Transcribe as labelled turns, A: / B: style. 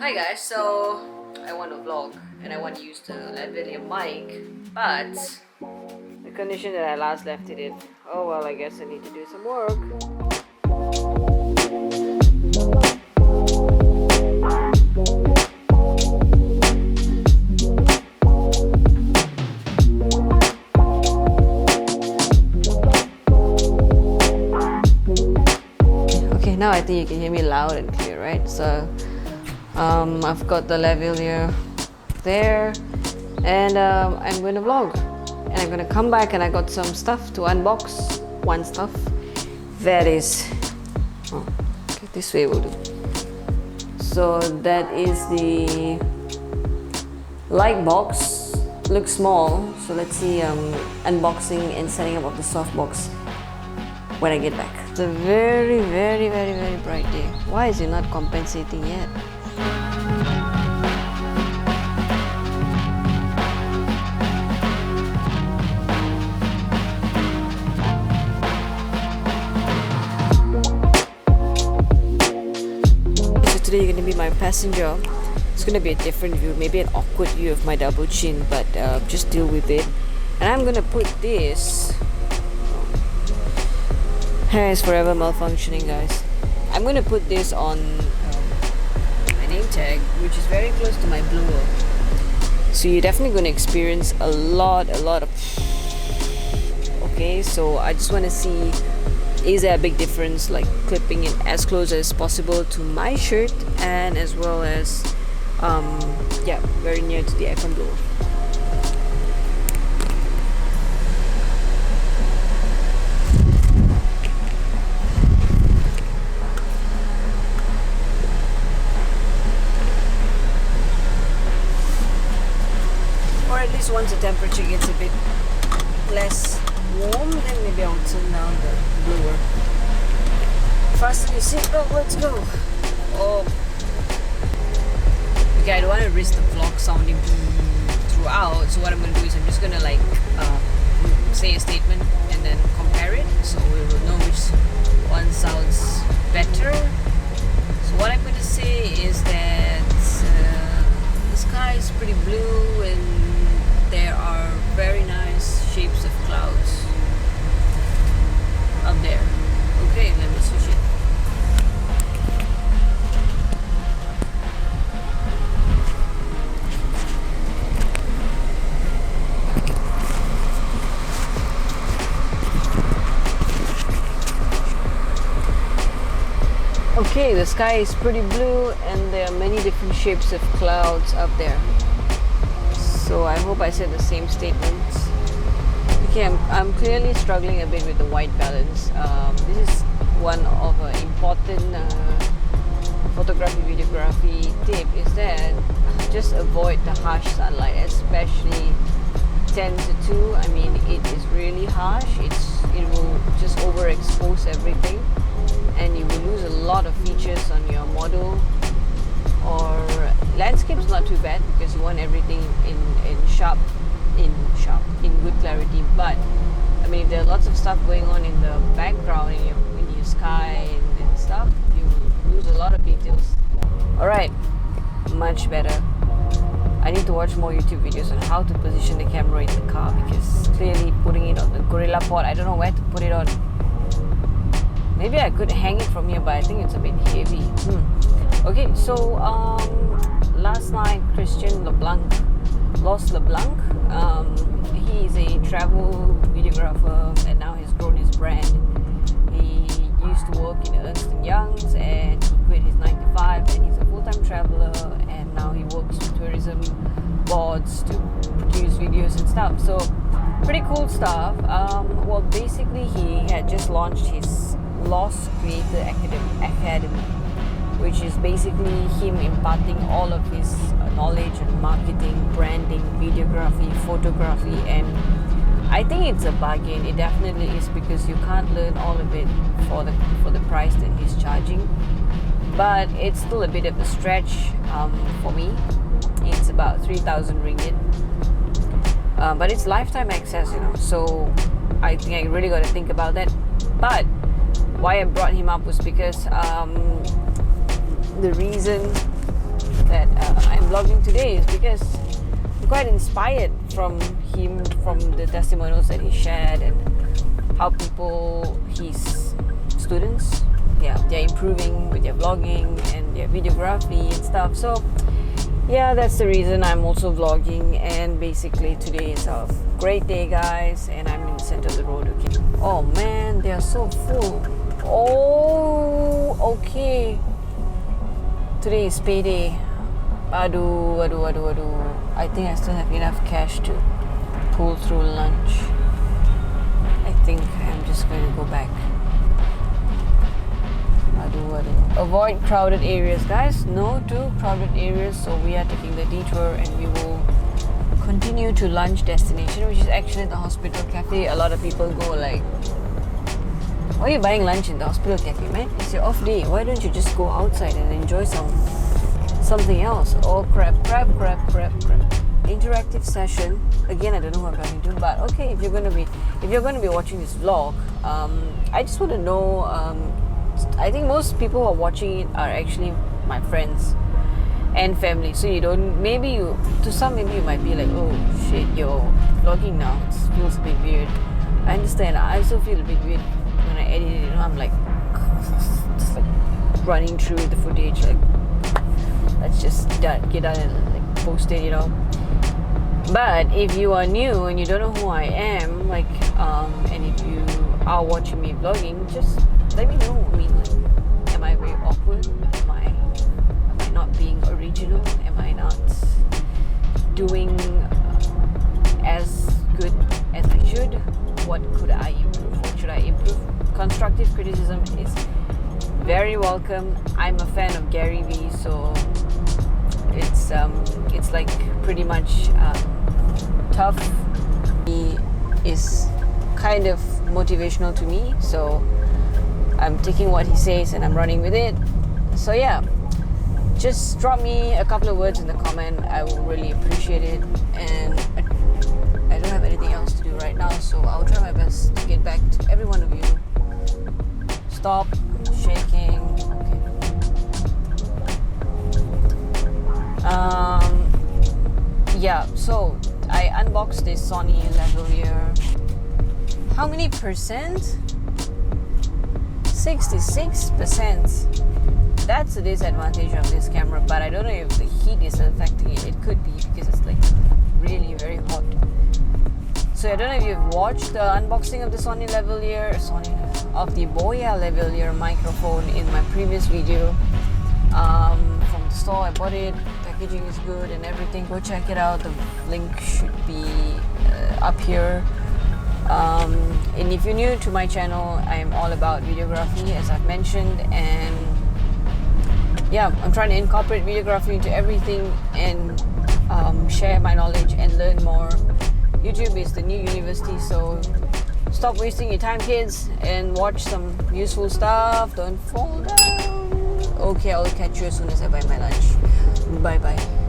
A: Hi guys, so I want to vlog and I want to use the lavalier mic, but the condition that I last left it in, oh well, I guess I need to do some work. Okay, now I think you can hear me loud and clear, right? So I've got the lavalier there, and I'm going to vlog, and I'm going to come back and I got some stuff to unbox. One stuff that is, oh, okay, this way will do. So that is the light box. Looks small, so let's see unboxing and setting up of the soft box when I get back. It's a very bright day. Why is it not compensating yet? Today you're going to be my passenger. It's going to be a different view, maybe an awkward view of my double chin, but just deal with it. And I'm going to put this, hair is forever malfunctioning, guys. I'm going to put this on my name tag, which is very close to my blower. So you're definitely going to experience a lot of, okay, so I just want to see, is there a big difference, like clipping it as close as possible to my shirt, and as well as yeah, very near to the aircon blower. Or at least once the temperature gets a bit less warm, then maybe I'll turn down the blower. Fasten your seatbelt, let's go. Oh, okay, I don't want to risk the vlog sounding throughout, so what I'm going to do is I'm just going to like say a statement and then compare it, so we will know which one sounds better. So what I'm going to say is that the sky is pretty blue and there are very nice shapes of clouds up there. Okay, let me switch it. Okay, the sky is pretty blue and there are many different shapes of clouds up there. So I hope I said the same statements. Okay, I'm clearly struggling a bit with the white balance. This is one of an important photography, videography tip, is that just avoid the harsh sunlight, especially 10 to 2. I mean, it is really harsh. It will just overexpose everything, and you will lose a lot of features on your model. Or landscape's not too bad because you want everything in good clarity. But I mean, if there are lots of stuff going on in the background, in your sky and stuff, you will lose a lot of details. All right, much better. I need to watch more YouTube videos on how to position the camera in the car, because clearly putting it on the Gorilla Pod, I don't know where to put it on. Maybe I could hang it from here, but I think it's a bit heavy. Okay, so last night Christian Lost LeBlanc. He is a travel videographer and now he's grown his brand. He used to work in Ernst & Young's and he quit his 9 to 5 and he's a full-time traveler, and now he works with tourism boards to produce videos and stuff. So pretty cool stuff. Well, basically he had just launched his Lost Creator Academy, which is basically him imparting all of his knowledge on marketing, branding, videography, photography, and I think it's a bargain. It definitely is, because you can't learn all of it for the price that he's charging. But it's still a bit of a stretch for me. It's about 3,000 ringgit. But it's lifetime access, so I think I really got to think about that. But why I brought him up was because the reason that I'm vlogging today is because I'm quite inspired from him, from the testimonials that he shared, and how people, his students, they're improving with their vlogging and their videography and stuff. So yeah, that's the reason I'm also vlogging. And basically today is a great day, guys, and I'm in the center of the road. Okay. Oh man, they are so full. Oh, okay. Today is payday. Aduh. I think I still have enough cash to pull through lunch. I think I'm just going to go back. Avoid crowded areas, guys. No to crowded areas. So we are taking the detour and we will continue to lunch destination, which is actually the hospital cafe. A lot of people go like, why are you buying lunch in the hospital cafe, man? It's your off day. Why don't you just go outside and enjoy something else? Oh crap. Interactive session. Again, I don't know what I'm going to do, but okay, if you're going to be watching this vlog, I just want to know, I think most people who are watching it are actually my friends and family. So maybe you might be like, oh shit, you're vlogging now. It feels a bit weird. I understand. I also feel a bit weird when I edit it. I'm like, just like running through the footage. Like, let's just get done and like post it, But if you are new and you don't know who I am, like, and if you are watching me vlogging, just let me know. I mean, like, am I very awkward? Am I not being original? Am I not doing as good as I should? What could I improve? What should I improve? Constructive criticism is very welcome. I'm a fan of Gary Vee, so it's like pretty much tough. He is kind of motivational to me, so I'm taking what he says and I'm running with it. So yeah, just drop me a couple of words in the comment. I will really appreciate it. And I don't have anything else to do right now, so I'll try my best to get back to every one of you. Stop shaking. Okay. Yeah, so I unboxed this Sony lavalier. How many percent? 66%. That's the disadvantage of this camera, but I don't know if the heat is affecting it. It could be because it's like really very hot. So I don't know if you've watched the unboxing of the Sony lavalier, of the BOYA lavalier microphone in my previous video. From the store, I bought it. Packaging is good and everything. Go check it out. The link should be up here. And if you're new to my channel, I am all about videography, as I've mentioned, and yeah, I'm trying to incorporate videography into everything and share my knowledge and learn more. YouTube is the new university, so stop wasting your time, kids, and watch some useful stuff. Don't fall down. Okay, I'll catch you as soon as I buy my lunch. Bye bye.